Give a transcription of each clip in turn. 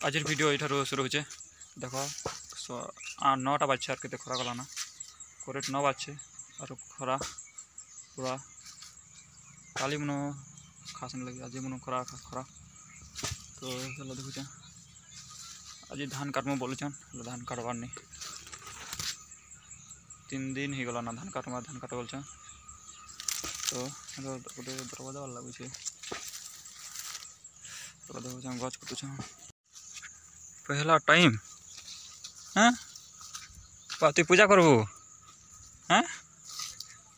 आज वीडियो ये शुरू हो देख 9टा बाजे आर के खरा गलाना करेक्ट 9 बाजे और खरा पूरा काली मन खास नहीं लगे आज मन खरा खरा तो चलो देखुचे आज धान काटम बोलुचन धान काटबार नहीं 3 दिन ही गला ना धान काट बोलछन तो गोटे दरवाजा वाला लगुचे तो देखुचे गच कटुछन पहला टाइम हाँ तु पूजा करबू हाँ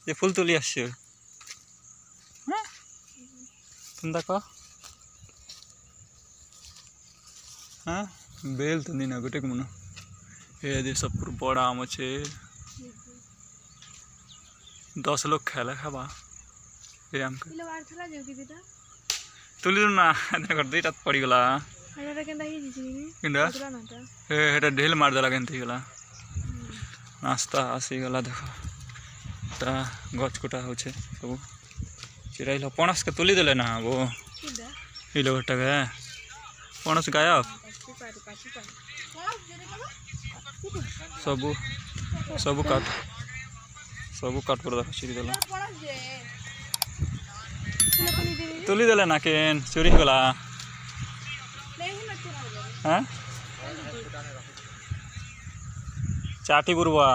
ये फूल तुली आस हाँ तुम देख हाँ बेल तो नहीं ना गोटे मन ये सब बड़ा आम अच्छे 10 लोग खेला खावा ये आम तुली ना दुईटा पड़गला ढेल मारदेला के गला नास्ता आसीगला देख गचकुटा हो सब चिराइल पणस के तुली देले ना वो हिलो घटा के पणस गायब सबू सबू काट पर देख चिरी देला तुली देले ना केन चोरी गला हाँ चाटी बुरबा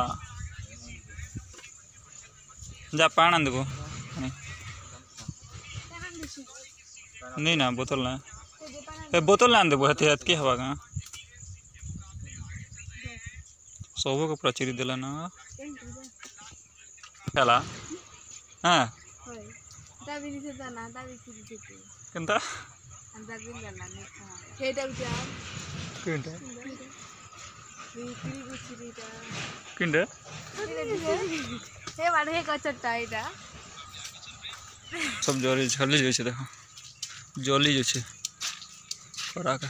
जा पान आन देबो नहीं ना बोतल ना बोतल ना आन देबो हेते हेत की हवा का सबो को प्रचिरी देला ना खेला हाँ केनता किंडे सब जली छली जाए देखो जली जाए करा का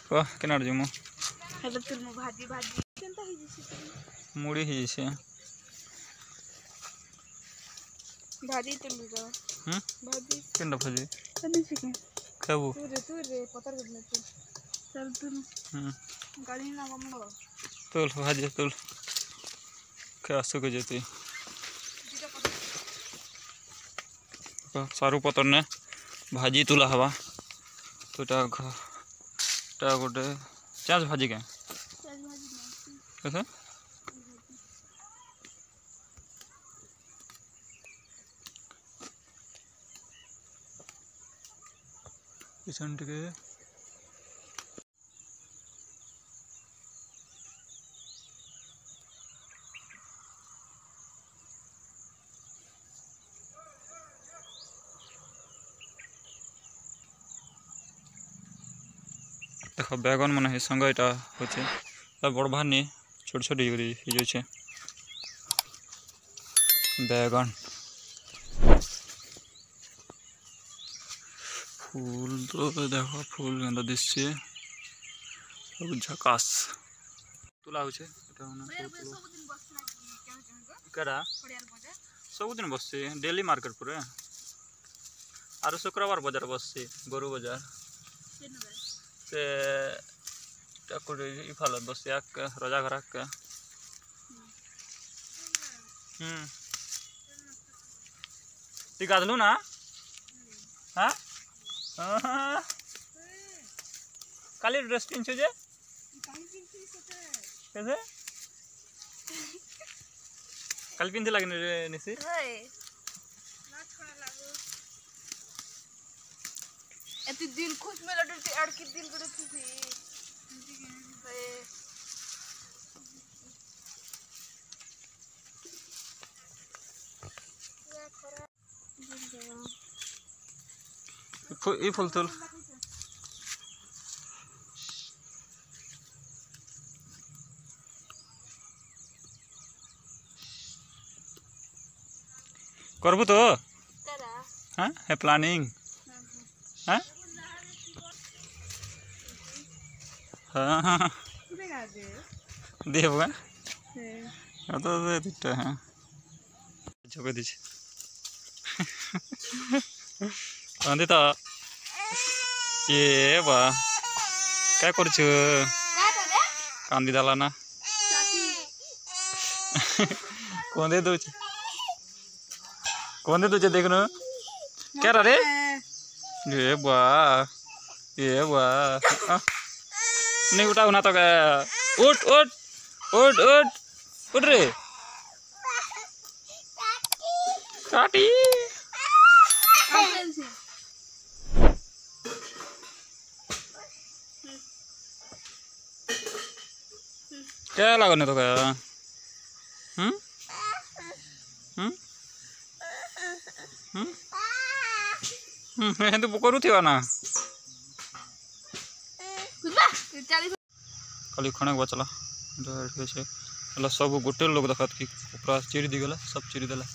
कह केना जमु मुड़ी ही जैसे भाजी तुल दो भाजी केना भाजी भाजी चिकन खाबू तू पतर गदले तू चल तू गाड़ी ना बमलो तुल भाजी तुल क्या सुख जेती सारू पतर ने भाजी तुला हवा तो गोटे चाँच भाजी क्या कैसे किचन टे देख बैगन मन संग यहाँ हो बड़ बाहर नहीं छोट छोट हो बैगन फूल तो देख फूल गंदा दिशे सब झकास तुला हो सब दिन बस डेली मार्केट पूरे आर शुक्रवार बाजार बस गोरु बाजार से इफाल बस रजा घर गाधलु ना हाँ काली ड्रेस पिंचु जे कैसे काली पिंधे लगे निसी एती दिन खुश में लडटी अड़की दिन करे थी ये फूल तुल करबू तो हाँ है प्लानिंग हाँ हाँ हाँ देव तो दुटा हाँ झोंके दीजिए तो ये वाह क्या कर कांदी डाला ना कौन दे तुझे देख न क्या रे ये वाह नहीं उठा ना तो उठ उठ उठ उठ उठ रे काटी क्या लागने तो क्या तो करू थी ना खाली खणे बचला सब गोटे लोग देखा कि पूरा चिरी दिगला सब चिरी देला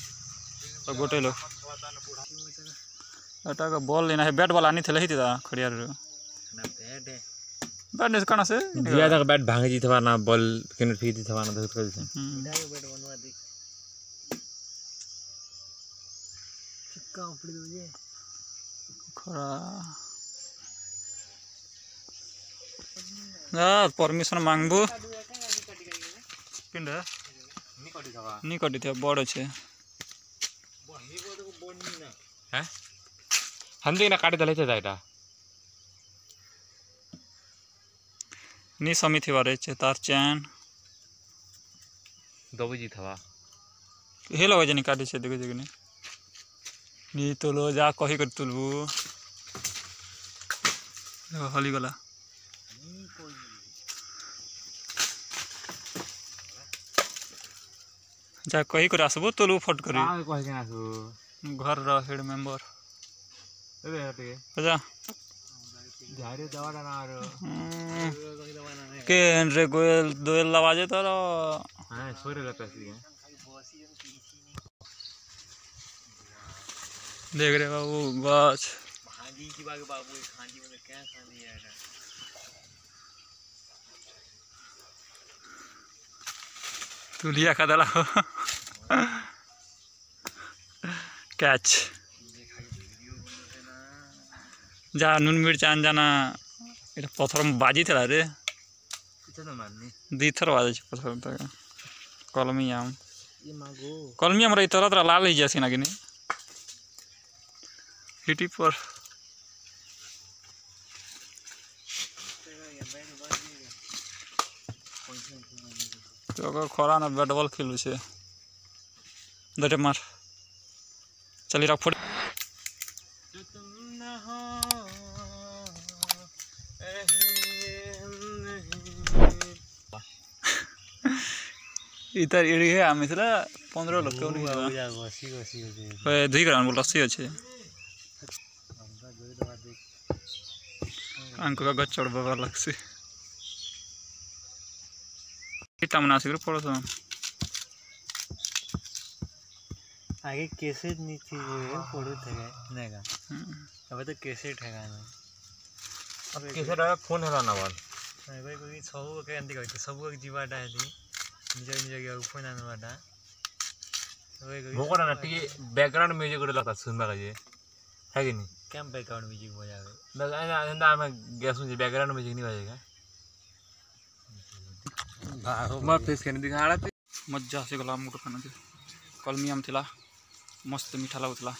तो गोटे लोग एटा का बॉल लेना है बैट बॉल आनी थे ही खड़िया बैट ने कना से दिया तक बैट भांगे जी थवा ना बॉल केन फेंक दी थवा ना धक कर से बैट बनवा दे चिक्का ऊपर दो जे खरा यार परमिशन मांगबो पिंड नी कटी थे बड़ छे हैं हम देना काटी दले छे दाइटा नी समी थी बारे छे तार चैन दबो जी थवा हे लगे जे नी काटी छे देखो जगने नी तो लो जा कही कर तुलबू हली गला जा कही कर आसबो तुलबू फट करी आ कहि के आसु घर रा हेड मेंबर एबे हटे जा झारे दवाडा ना आरो के रे गोयल दोयल लवाजे तो हां सोरे रहता सी देख रे बाबू गाछ भांजी की बाबू खांजी में क्या खांदी यार तुलिया का दला कैच जा नून मिर्च आन जाना এটা পথরম বাজি থলা রে কিছু না মাননি দুই থর বাজে পথরম তো কলমি আম ये मागो কলমি আমরা এই তরা তরা লাল হয়ে যাসি না কিনি হিটি পর तो खरा ना बैट बॉल खेलू छे दटे मार चली रख फुट इधर एड़ी है आमी थला 15 लोग क्यों नहीं है बसी बसी ओए दुई ग्राउंड बोल रसी আছে अंक का गच चढ़ बाबा लगसी इटा मना सिगर पड़ो आगे कैसेट नीचे पड़ो थे नेगा अब तो कैसेट है गाना अब कैसे डा फोन हला ना बोल भाई कोई सब के अंती कहते सब के जीवाटा है दी निज निज के फोन आने वाला भोकड़ा ना टी बैकग्राउंड म्यूजिक को लगता सुनबा का जे है कि नहीं कैम बैकग्राउंड म्यूजिक बजावे बैकग्राउंड में गैस में बैकग्राउंड म्यूजिक नहीं बजेगा मैं फेस करने दिखा मजा से गला मुट खाना कलमी आम थिला मस्त मीठा लगुला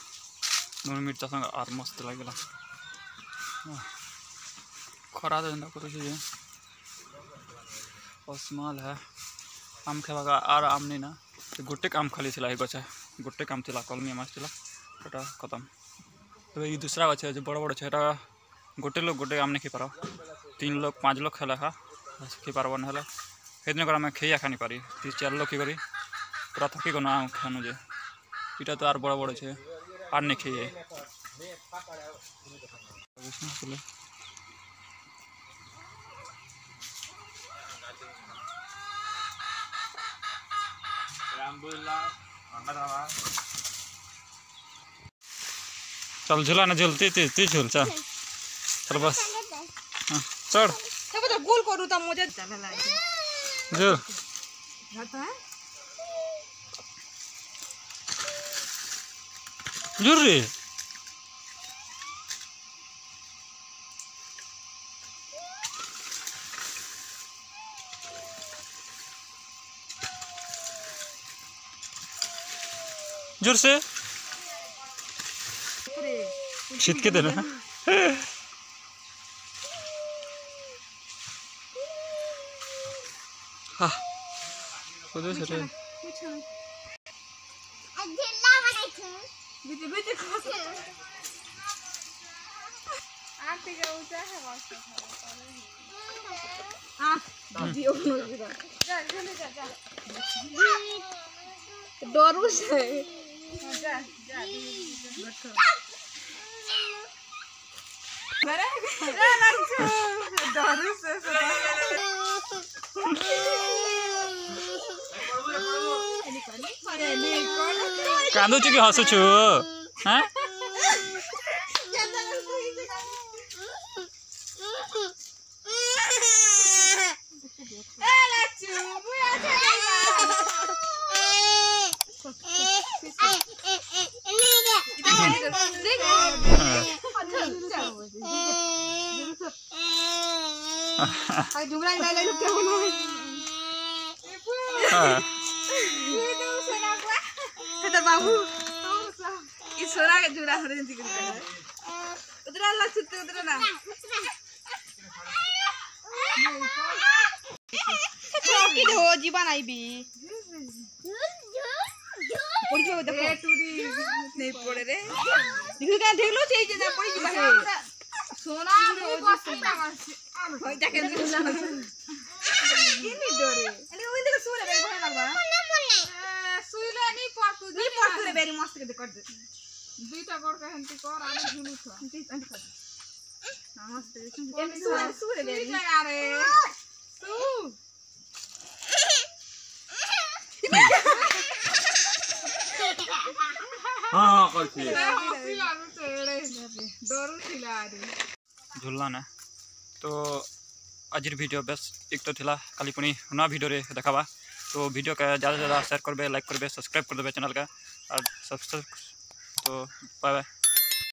नून मिर्चा संग और मस्त लगेगा खरा तो एंदा करो जे स्मॉल है आम खावा और आम नहीं ना गोटे आम खाली थिला ए गछ गोटे आम थिला कलमी आम आसला एटा खत्म तो ये दूसरा गछ जो बड़ बड़ छे एटा गोटे लोग गोटे आम नहीं खी पार 3 लोग 5 लोग खेला खा खी पारब ना हेदिन आम खेया खानी पारी 3-4 लोग की करी पूरा थकी गो ना खानु जे इटा तो और बड़ बड़ छे और नहीं खेये चल झूला ना झूलती ती झूल चल चल बस चढ़ तो गोल करू त मुझे चला लागे झूल जाता है झूल रे जोर से शीत के देना हाँ खुद से डरू से कांदुछु कि हसुछु हाँ बाबू सोना के जुड़ा हो रही उधर ला छुट्टी उधर ना की हो जीवन आई भी पड़ी जो देखो नहीं पड़े रे देखो क्या देख लो चाहिए ना पड़ी जीवन है सोना होई जाके जुड़ा किनी डरे अरे ओइ देखो सोरे बे भय लागबा सुइला नहीं पड़तु रे बेरी मस्त के कर दे दुईटा गोड़ के हंती कर आने झुलू छ नमस्ते सुरे बेरी जगह रे सु हां करछि हंसी लागु तेरे डरू थिला रे झुलना ना तो आज वीडियो बस एक तो थिला खाली पुणी ना वीडियो रे देखाबा तो वीडियो का ज़्यादा से ज़्यादा शेयर करबे लाइक करबे सब्सक्राइब कर देबे चैनल का और सब्सक्राइब तो बाय बाय।